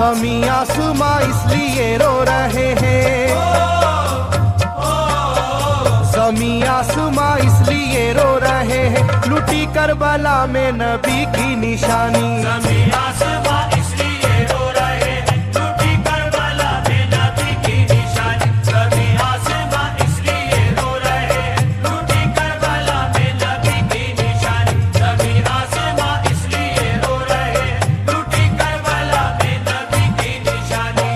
ज़मीं आसमां इसलिए रो रहे हैं, ज़मीं आसमां इसलिए रो रहे हैं, लुटी करबला में नबी की निशानी। ज़मीं आसमां इसलिए रो रहे हैं, लुटी करबला में नबी की निशानी। ज़मीं आसमां इसलिए रो रहे हैं, लुटी करबला में नबी की निशानी। ज़मीं आसमां इसलिए रो रहे हैं, लुटी करबला में नबी की निशानी।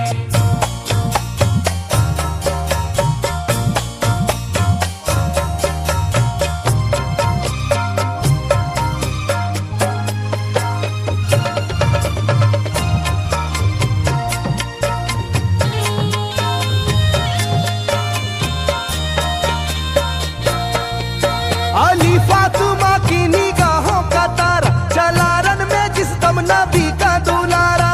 अली फातिमा की निगाहों का तारा, चला रन में जिस दम नबी का दुलारा।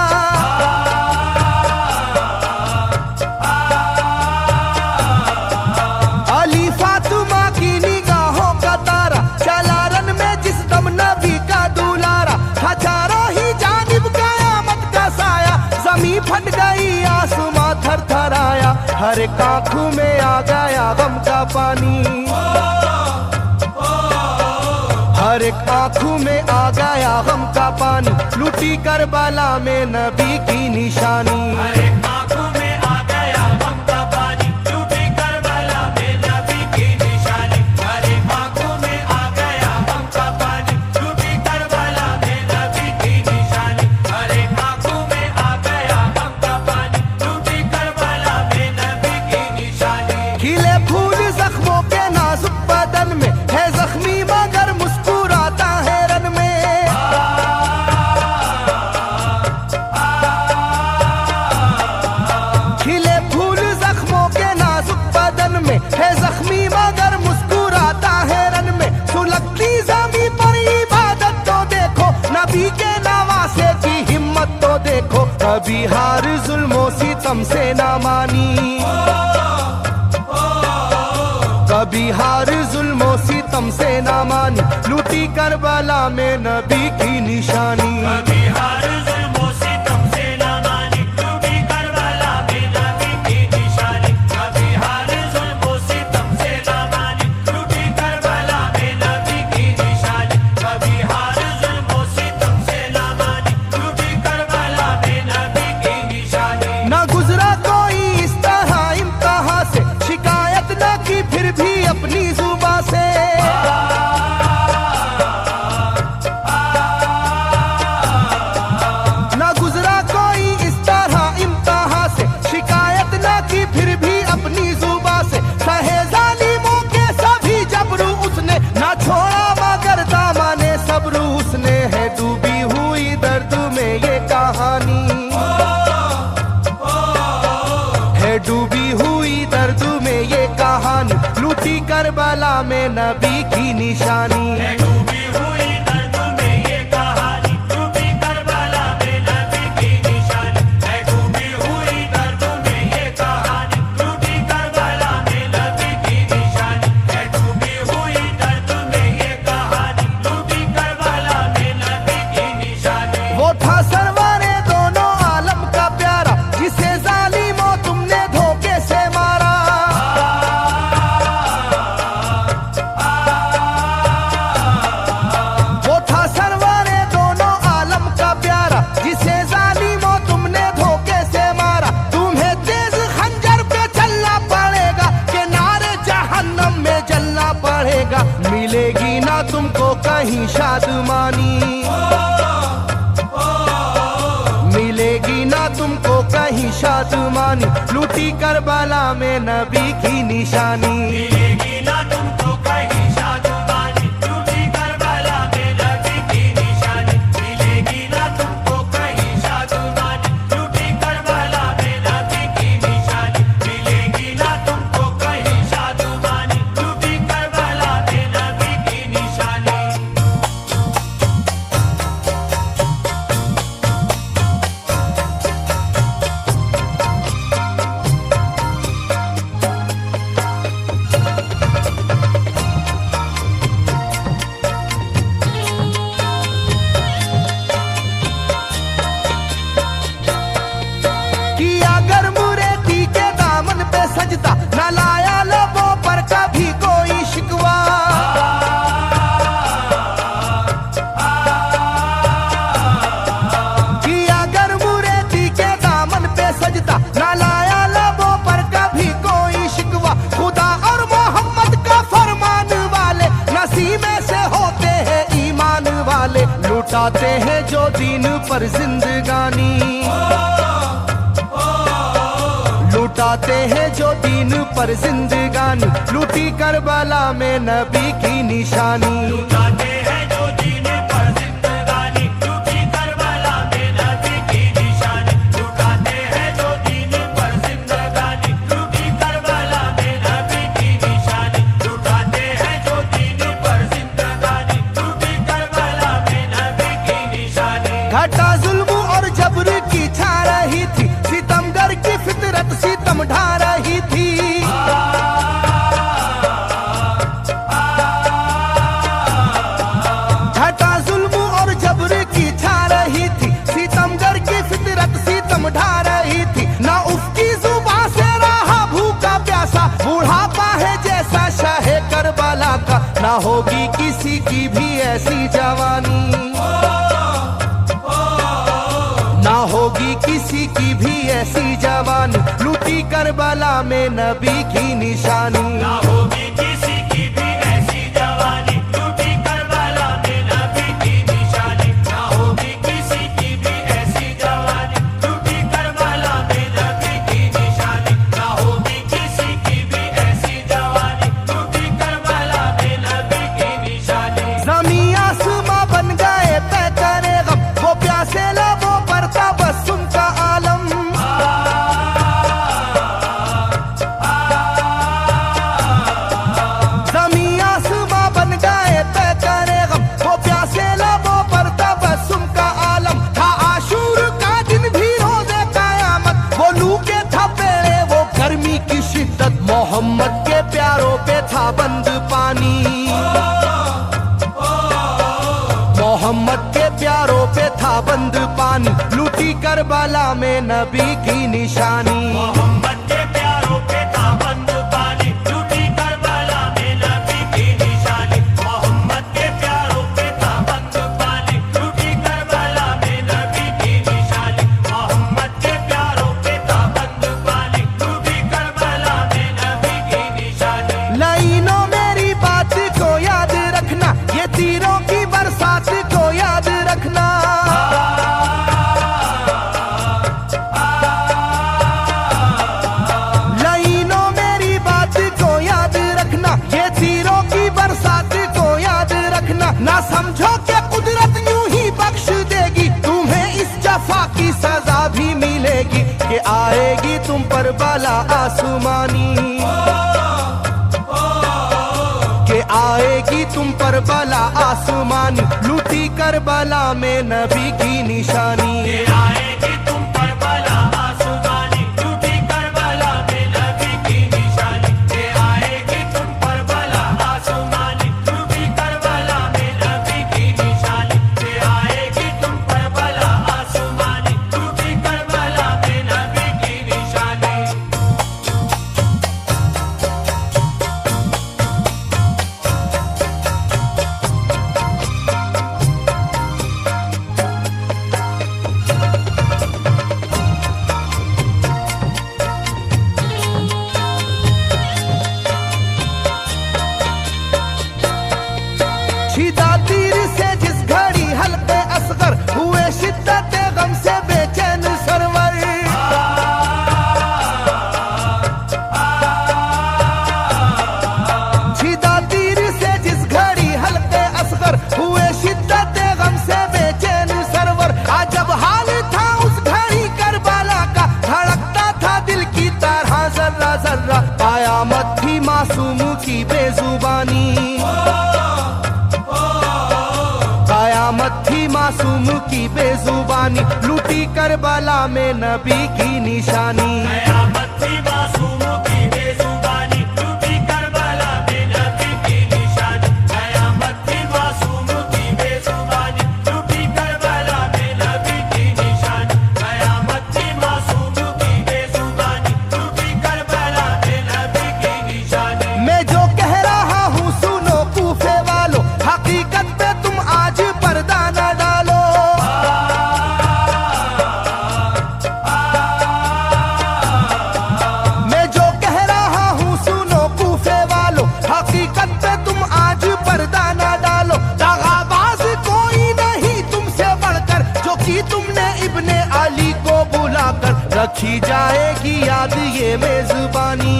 अली फातिमा की निगाहों का तारा, चला रन में जिस दम नबी का दुलारा। हजारों ही जानिब कयामत का साया, जमीन फट गई आसमां थर थर आया। हर एक आंखों में आ गया गम का पानी, हर एक आंखों में आ गया गम का पानी, लुटी करबला में नबी की निशानी। हर एक आंखों में आ गया गम का पानी, लुटी करबला में नबी की निशानी। हर एक आंखों में आ गया गम का पानी, लुटी करबला में नबी की निशानी। हर एक आंखों में आ गया गम का पानी, लुटी करबला में नबी की निशानी। खिले फूल जख्मों के नाजुक बदन में है जख्मी मगर मुस्कुराता है रन में। खिले फूल जख्मों के नाजुक बदन में है जख्मी मगर मुस्कुराता है रन में। सुलगती ज़मीं पर इबादत तो देखो, नबी के नवासे की हिम्मत तो देखो। कभी हार जुल्मों सितम से ना मानी, कभी हार जुल्मों सितम से ना मानी, लुटी करबला में नबी की निशानी। कभी हार जुल्मों सितम से ना मानी, लुटी करबला में नबी की निशानी। कभी हार जुल्मों सितम से ना मानी, लुटी करबला में नबी की निशानी। कभी हार जुल्मों सितम से ना मानी, लुटी करबला में नबी की निशानी। न गुजरा कोई इस तरह इम्तिहान से, शिकायत न की फिर भी अपनी जुबां से। न गुजरा कोई इस तरह इम्तिहान से, शिकायत न की फिर भी अपनी जुबां से। सहे जालिमों के सभी जबरू उसने, न छोड़ा मगर दामने सब्र उसने। है डूबी हुई दर्द में ये कहानी, है डूबी हुई दर्द में ये कहानी, लुटी करबला में नबी की निशानी। है डूबी हुई दर्द में ये कहानी, लुटी करबला में नबी की निशानी। है डूबी हुई दर्द में ये कहानी, लुटी करबला में नबी की निशानी। है डूबी हुई दर्द में ये कहानी, लुटी करबला में नबी की निशानी। वो था सरवरे दोनों आलम का प्यारा, जिसे जालिमों तुमने धोखे से मारा। वो था सरवरे दोनों आलम का प्यारा, जिसे जालिमों तुमने धोखे से मारा। तुम्हें तेज खंजर पे चलना पड़ेगा, कि नारे जहन्नम में जलना पड़ेगा। मिलेगी ना तुमको कहीं शादमानी, मिलेगी ना तुमको कहीं शादमानी, लुटी करबला में नबी की निशानी। मिलेगी ना तुमको कहीं शादमानी, लुटी करबला में नबी की निशानी। मिलेगी ना तुमको कहीं शादमानी, लुटी करबला में नबी की निशानी। मिलेगी ना तुमको कहीं शादमानी, लुटी करबला में नबी की निशानी। लुटाते हैं जो दीन पर जिंदगानी, लुटाते हैं जो दीन पर जिंदगानी, लूटी करबला में नबी की निशानी। लुटाते हैं जो दीन पर जिंदगानी, लूटी करबला में नबी की निशानी। लुटाते हैं जो दीन पर जिंदगानी, लूटी करबला में नबी की निशानी। लुटाते हैं जो दीन पर जिंदगानी, लूटी करबला में नबी की निशानी। घटा जुल्म और जबर की छा रही थी, सितमगर की फितरत सितम ढा रही थी। घटा जुल्म और जबर की छा रही थी, सितमगर की फितरत सितम ढा रही थी। ना उसकी जुबान से रहा भूखा प्यासा, बुढ़ापा है जैसा शाहे करबला का, ना होगी किसी की भी ऐसी जवानी, ना होगी किसी की भी ऐसी जवानी, लूटी करबला में नबी की निशानी। ना होगी किसी की भी ऐसी जवानी, लूटी करबला में नबी की निशानी। ना होगी किसी की भी ऐसी जवानी, लूटी करबला में नबी की निशानी। ना होगी किसी की भी ऐसी जवानी, लूटी करबला में नबी की निशानी। ज़मीं आसमां बन गए तय करे गम, वो प्यासे लबों पर तबस्सुम का आलम। ज़मीं आसमां बन गए तय करे गम, वो प्यासे लबों पर तबस्सुम का आलम। था आशूर का दिन भी रोज़े क़यामत, वो लू के थपेड़े वो गर्मी की शिद्दत, मोहम्मद के प्यारों पे था बंद पानी, मोहम्मद के प्यारों पे था बंद पानी, लूटी करबला में नबी की निशानी। मोहम्मद के प्यारों पे था बंद पानी, लूटी करबला में नबी की निशानी। मोहम्मद के प्यारों पे था बंद पानी, लूटी करबला में नबी की निशानी। मोहम्मद के प्यारों पे था बंद पानी, लूटी करबला में नबी की निशानी। लाइनों मेरी बात को याद रखना, ये तीरों की बरसात को याद रखना। लाइनों मेरी बात को याद रखना, ये तीरों की बरसात को याद रखना। ना समझो कि कुदरत यूं ही बख्श देगी, तुम्हें इस जफा की सजा भी मिलेगी, कि आएगी तुम पर बला आसमानी, के आएगी तुम पर बला आसमानी, लूटी करबला में नबी की निशानी। ये आएगी तुम पर बला आसमानी, लूटी करबला में नबी की निशानी। ये आएगी तुम पर बला आसमानी, लूटी करबला में नबी की निशानी। ये आएगी तुम पर बला आसमानी, लूटी करबला में नबी की निशानी। छिदा तीर से जिस घड़ी हल्के असगर हुए, शिद्दत गम से बेचैन सरवर। छिदा तीर से जिस घड़ी हल्के असगर हुए, शिद्दत गम से बेचैन सरवर। अजब हाल था उस घड़ी करबला का, धड़कता था दिल की तरह जर्रा जर्रा। कयामत थी मासूम की बेजुबानी, कयामत थी मासूम की बेजुबानी, लूटी करबला में नबी की निशानी। कयामत थी मासूम की बेजुबानी, लूटी करबला में नबी की निशानी। कयामत थी मासूम की बेजुबानी, लूटी करबला में नबी की निशानी। कयामत थी मासूम की बेजुबानी, लूटी करबला में नबी की निशानी। मैं जो कह रहा हूँ सुनो कूफे वालों, हकीकत पे तुम आज पर्दा न डालो। मैं जो कह रहा हूँ रखी जाएगी याद ये मेजबानी,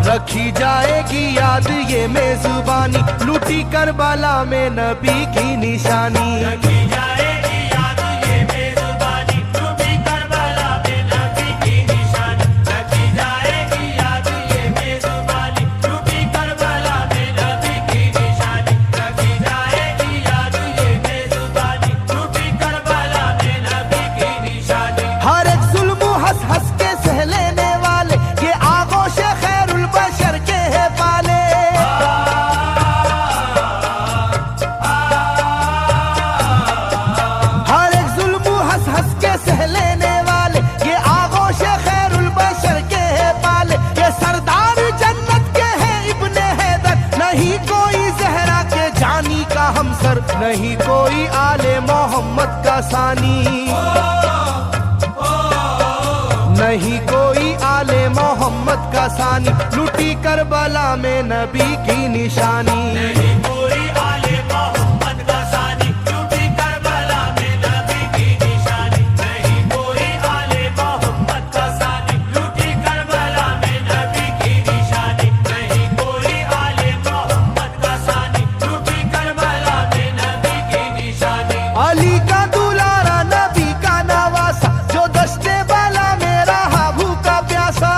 रखी जाएगी याद ये मेजबानी, लूटी करबला में नबी की निशानी। रखी जाएगी याद ये मेजबानी, लूटी करबला में नबी की निशानी। रखी जाएगी याद ये मेजबानी, लूटी करबला में नबी की निशानी। रखी जाएगी याद ये मेजबानी, लूटी करबला में नबी की निशानी। हर एक जुल्म हंस हंस के सह लेने वाले, ये आगोश खैरुल बशर के है पाले। हर एक जुल्म हंस हंस के सह लेने वाले, ये आगोश खैरुल बशर के है पाले। ये सरदार जन्नत के है इब्ने हैदर, नहीं कोई जहरा के जानी का हमसर, नहीं कोई आले मोहम्मद का सानी, नहीं कोई आले मोहम्मद का सानी, लूटी करबला में नबी की निशानी। नहीं कोई आले मोहम्मद का सानी, लूटी करबला में नबी की निशानी। नहीं कोई आले मोहम्मद का सानी, लूटी करबला में नबी की निशानी। नहीं कोई आले मोहम्मद का सानी, लूटी करबला में नबी की निशानी। अली का दुलारा नबी का नवासा, जो दस्ते बाला में रहा भूखा प्यासा।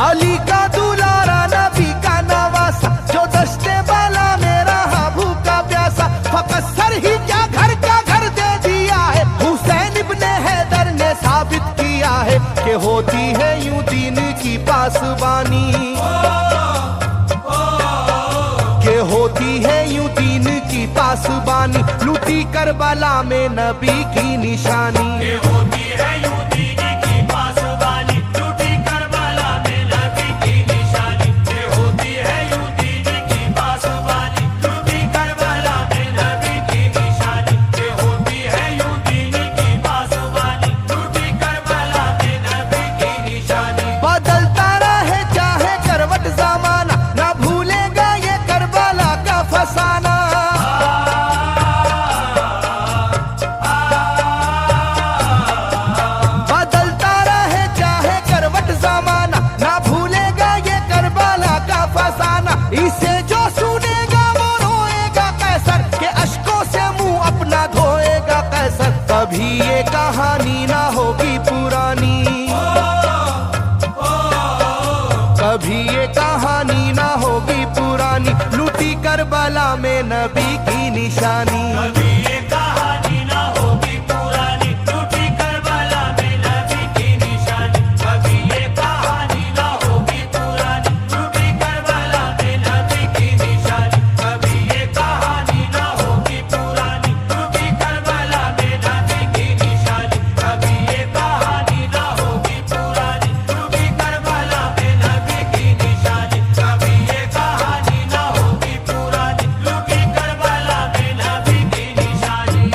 अली का दुलारा नबी का नवासा, जो दस्ते बाला में रहा भूखा प्यासा। फकत सर ही क्या घर का घर दे दिया है, हुसैन इब्ने हैदर ने साबित किया है कि होती है यूं दीन की पासबानी, के होती है यूं दीन की पासबानी, लूटी करबला में नबी की निशानी। ये होती है यूं दीन की पासबानी, लूटी करबला में नबी की निशानी। ये होती है यूं दीन की पासबानी, लूटी करबला में नबी की निशानी। ये होती है यूं दीन की पासबानी, लूटी करबला में नबी की निशानी। बदलता रहे चाहे करवट जमाना, ना भूलेगा ये करबला का फसाना। बदलता रहे चाहे करवट जमाना, ना भूलेगा ये करबला का फसाना। इसे जो सुनेगा वो रोएगा कैसर, के अश्कों से मुंह अपना धोएगा कैसर। कभी ये कहानी ना होगी पुरानी, कभी ये कहानी ना होगी पुरानी, लूटी करबला में नबी की निशानी। कभी ये कहानी ना होगी पुरानी, लूटी करबला में नबी की निशानी। कभी ये कहानी ना होगी पुरानी, लूटी करबला में नबी की निशानी। कभी ये कहानी ना होगी पुरानी, लूटी करबला में नबी की निशानी। कभी ये कहानी ना होगी पुरानी, लूटी करबला में नबी की निशानी। कभी ये कहानी ना होगी पुरानी, लूटी करबला में नबी की निशानी।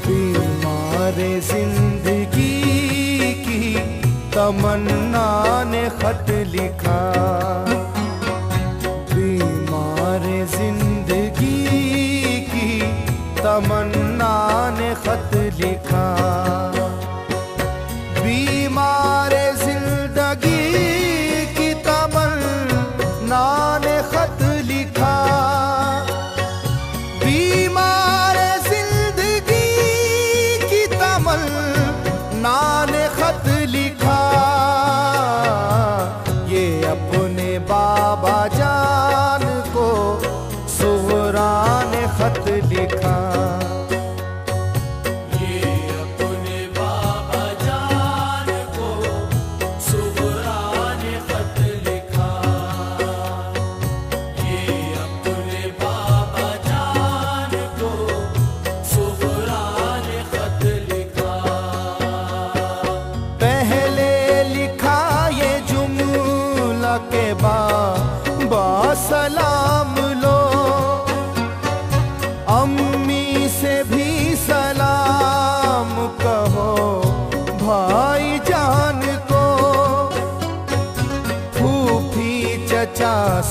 बीमार जिंदगी की तमन्ना ने खत लिखा, बीमार जिंदगी की तमन्ना ने खत लिखा। बीमार जिंदगी की तमन्ना ने खत लिखा। बीमार जिंदगी की तमन्ना ने खत लिखा। ये अपने बाबा जान को सुगरा ने खत लिखा। ये अपने बाबा जान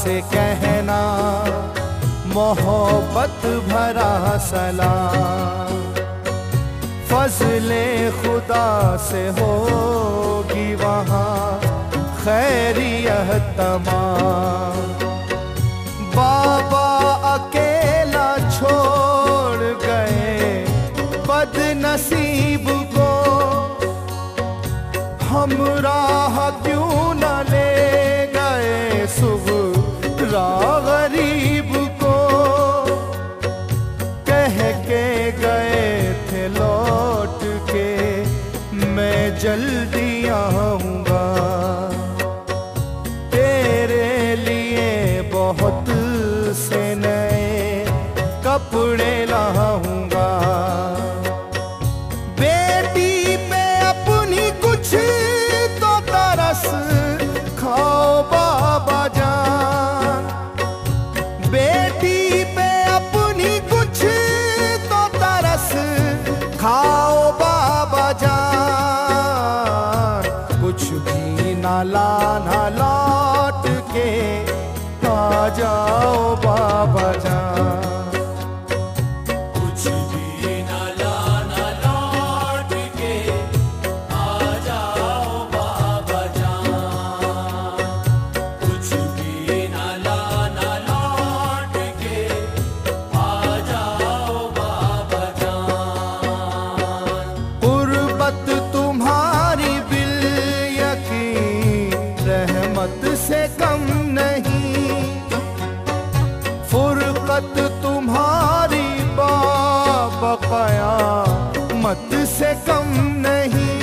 से कहना मोहब्बत भरा सलाम। फजले खुदा से होगी वहाँ खैरियत तमाम। बाबा अकेला छोड़ गए बदनसीब को, हमराह क्यों न ले गए सुगरा गरीब को। कह के गए थे लौट के मैं जल्दी आऊंगा, तेरे लिए बहुत से नए कपड़े लाऊंगा। बेटी पे अपनी कुछ तो तरस खाओ बाबा जान, बेटी पे अपनी कुछ तो तरस खाओ बाबा जान। कुछ भी ना लाना लौट के आ जाओ बाबा जान। कुछ भी न लाना लौट के आ जाओ बाबा जान। कुछ भी न लाना लौट के आ जाओ बाबा जान। गुर्बत तुम्हारी बिल यकीन रहमत से कम नहीं, फुरकत तुम्हारी बाबकाया मत से कम नहीं।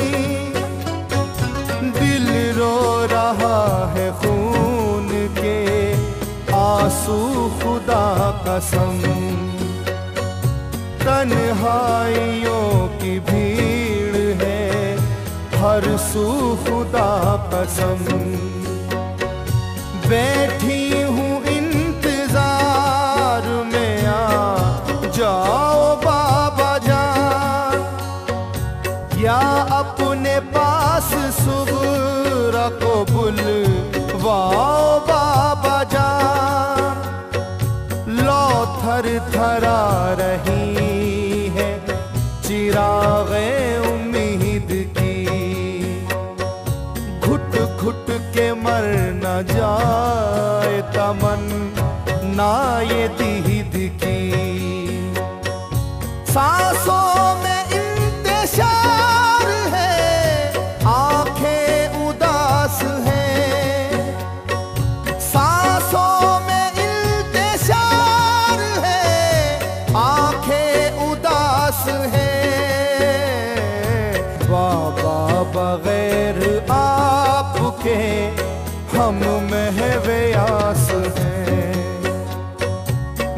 दिल रो रहा है खून के आंसू खुदा कसम, तन्हाइयों की भीड़ है हर सू खुदा कसम। बैठी हूँ इंतजार में आ जाओ बाबा जान, या अपने पास सुगरा को बुलवाओ बाबा जान। लो थर थरा रही है चिरागे उम्मीद की, घुट घुट के मर न जाए तमन्ना ये दीद की। सांसों में इंतशार है, आंखें उदास हैं। सांसों में इंतशार है, आंखें उदास हैं। बाबा बगैर आपके हम महव्यास हैं।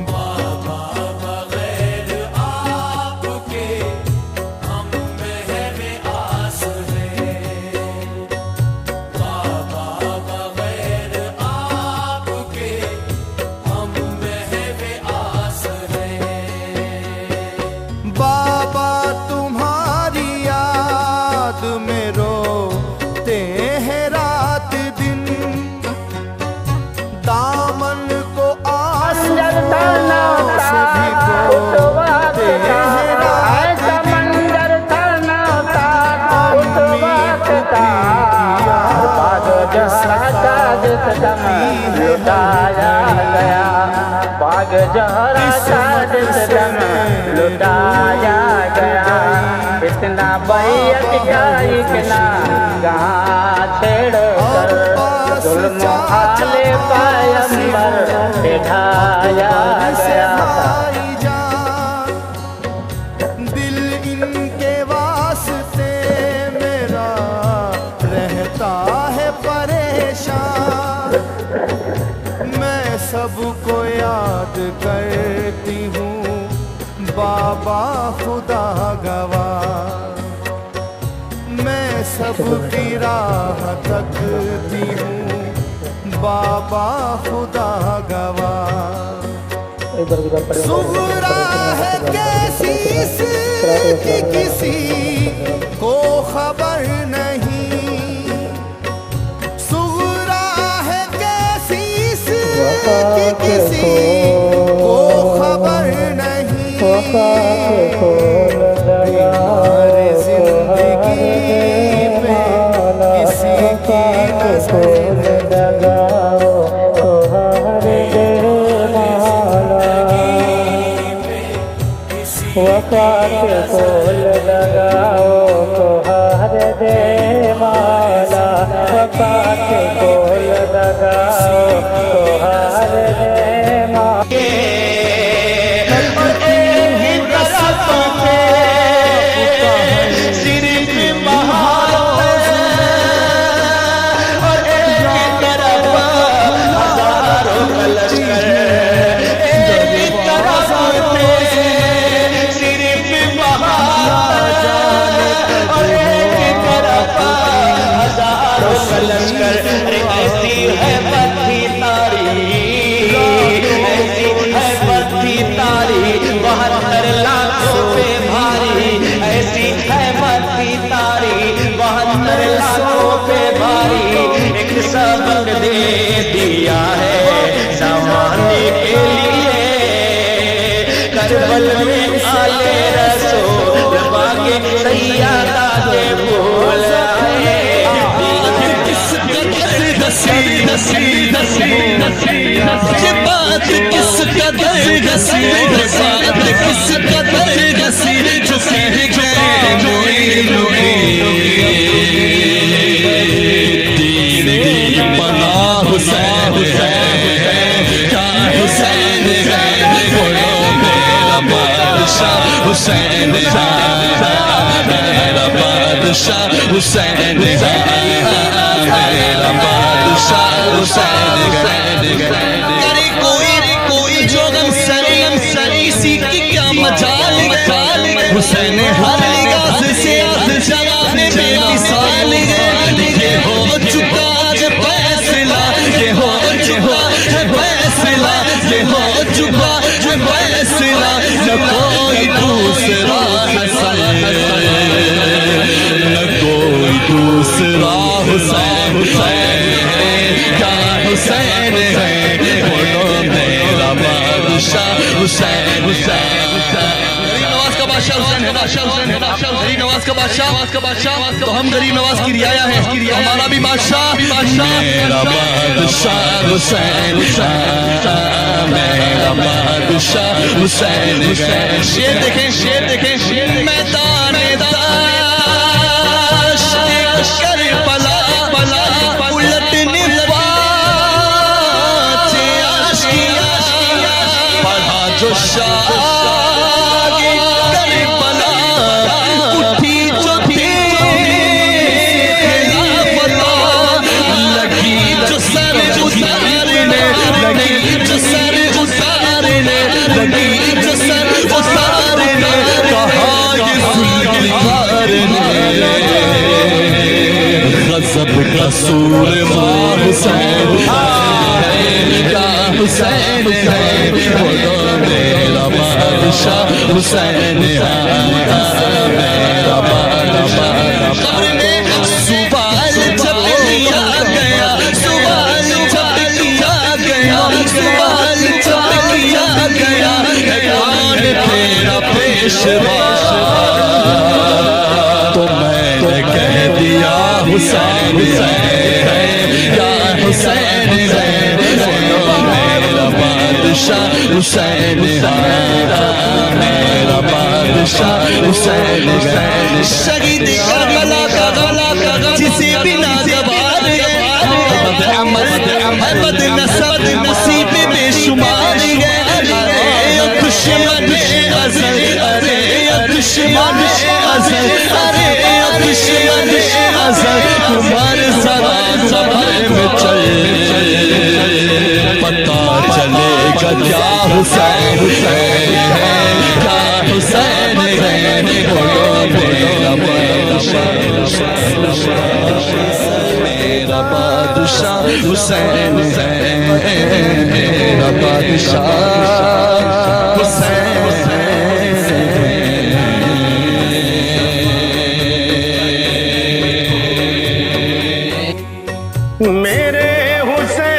बाबा बगैर आपके हम महवे आस हैं। बाबा बगैर आपके हम महवे आस हैं। बाबा तुम्हारी याद में रोते हैं रात दिन, दामन को आंसू से भिगोते हैं रात दिन। लुटाया गया बाग जहरा का जिसम लुटाया गया। इतना बैयत का इतना कहाँ छेड़ कर जुल्म आले पैगंबर बिठाया गया। दिल इनके वास्ते मेरा रहता है परेशान, मैं सबको याद करती हूँ बाबा खुदा गवाह। मैं सबकी राह तकती हूँ बाबा खुदा गवाह। सुगरा है कैसी इसकी किसी को खबर नहीं, सुगरा है कैसी की किसी को खबर नहीं, हमारे जिंदगी पे किसी की नजर वफा के फूल लगाओ कोहर दे माला, वफा के फूल लगाओ कोहर दे माला। ऐसी है बत्ती तारी, ऐसी है बत्ती तारी 72 लाखों पे भारी, ऐसी है बत्ती तारी 72 लाखों पे भारी। एक सबक दे दिया है ज़माने के लिए, करबल में आले रसूल बागे सैयदा के बोल आए। ये बात किस कदर हसी, बात किस कदर हसी, जो कह गए रोए रोए। दीन दी पना हुसैन है, क्या हुसैन है, बोलो मेरा बादशाह हुसैन है, मेरा बादशाह हुसैन है, मेरा बादशाह हुसैन है। अरे कोई जो गम इसी की क्या मजाल है, हुसैन हर लिबास से जवान बेमिसाल है। ये हो चुका है फैसला, ये हो चुका है फैसला, ये हो चुका है फैसला, न कोई दूसरा हसन, न कोई दूसरा हुसैन है, क्या हुसैन है, बोलो मेरा बादशाह हुसैन है। गरीब नवाज का बादशाह हुसैन है, गरीब नवाज का बादशाह, तो हम गरीब नवाज की रियाया है, हमारा भी बादशाह, मेरा बादशाह हुसैन है, मेरा बादशाह हुसैन है। शेर देखें मैदान करबला उलटने पाचे आशिया, पढ़ा जो शाह करबला उठी जो खिलाफता, लगी जो सर उतारने, लगी जो सर उतारने, लगी जो सर उतारने, कहा ये जुल्फ़िकार ने गज़ब का सूरमा हुसैन है, क्या हुसैन है, बोलो मेरा बादशाह हुसैन है, मेरा बादशाह। कब्र में सुवाल जब किया गया, सुवाल जब किया गया, सुवाल जब किया गया, कौन तेरा पेशवा, तो मैंने कह दिया हुसैन है, क्या हुसैन है, बोलो मेरा बादशाह हुसैन है, मेरा बादशाह हुसैन है। शहीद करबला का गला जिसे बिना जवाब अहमद नसब नसीब बेशुमार है। अरे दुश्मन अज़ल, अरे दुश्मन अज़ल, अरे दुश्मन अज़ल, तुम्हारे जरा ज़बान में चल, पता चलेगा क्या हुसैन है, क्या हुसैन है, बोलो मेरा बादशाह, मेरा बादशाह हुसैन है, मेरा बादशाह हुसैन है। मेरे हुसैन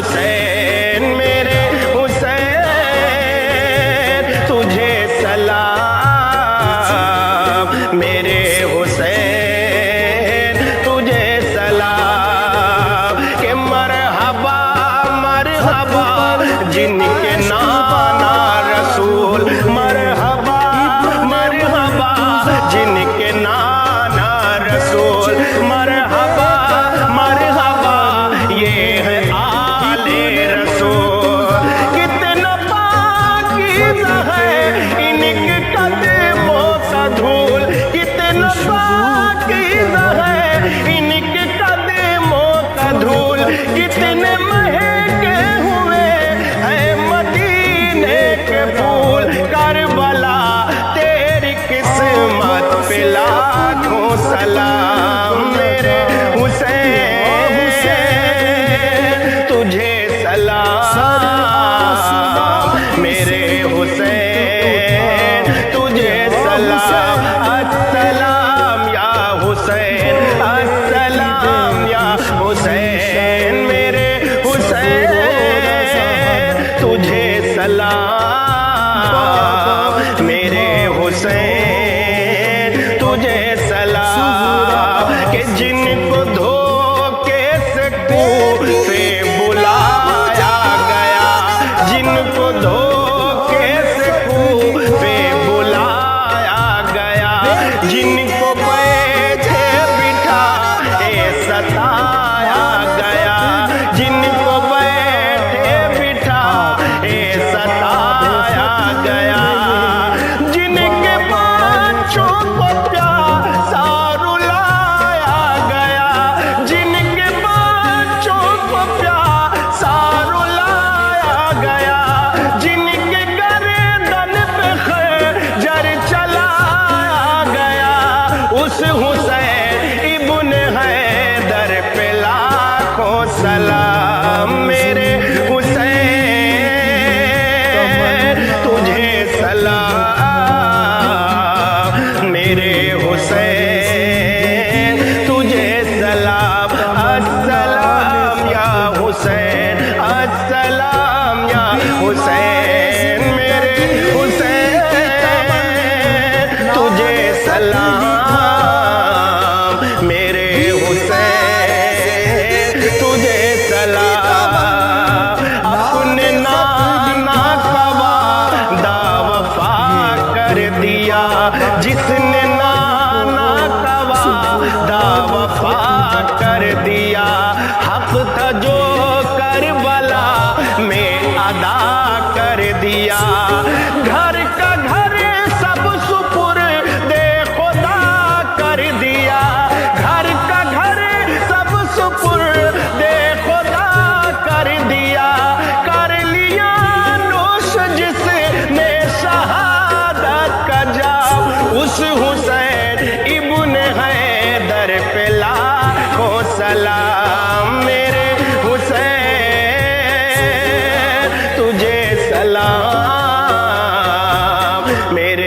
हुसैन मेरे हुसैन तुझे सलाम मेरे हुसैन तुझे सलाम के मरहबा मरहबा जिनके नाना रसूल मरहबा मरहबा जिनके नाना रसूल मरहबा मरहबा ये है आले रसूल कितना पाकीज़ा है इनके कदमों का धूल कितना पाकीज़ा है इनके कदमों का धूल कितने महके हुए हैं मदीने के फूल करबला तेरी किस्मत पे लाखों सलाम मेरे हुसैन तुझे सलाम मेरे हुसैन तुझे सलाम अस्सलाम या हुसैन अस्सलाम या हुसैन मेरे हुसैन तुझे सलाम मेरे हुसैन तुझे सलाम के जिनको धोखे से कूफे बुलाया गया जिनको धोखे से कूफे बुलाया गया जिनको बैठे बिठाए सताया गया जिनको बैठे बिठाए सताया गया जिनके बच्चों को प्यासा रुलाया गया जिनके बच्चों को प्यासा रुलाया गया जिनके गर्दन पे खंजर चलाया गया उस हुसैन इब्ने हैदर पे लाखों सलाम मेरे हुसैन तुझे सलाम मेरे हुसैन तुझे सलाम अस्सलाम या हुसैन अस्सलाम या हुसैन मेरे हुसैन तुझे सलाम मेरे हुसैन तुझे सलाम अपने नाना का वादा वफा कर दिया जिसने नाना का वादा वफा कर दिया हक था जो करबला में अदा कर दिया घर का घर सब सुपुर्दे खुदा कर दिया घर का घर सब सुपुर्दे खुदा कर दिया कर लिया नोश जिसने शहादत का जाम उस हुसैन इब्ने हैदर पे लाखों सलाम मेरे हुसैन तुझे सलाम मेरे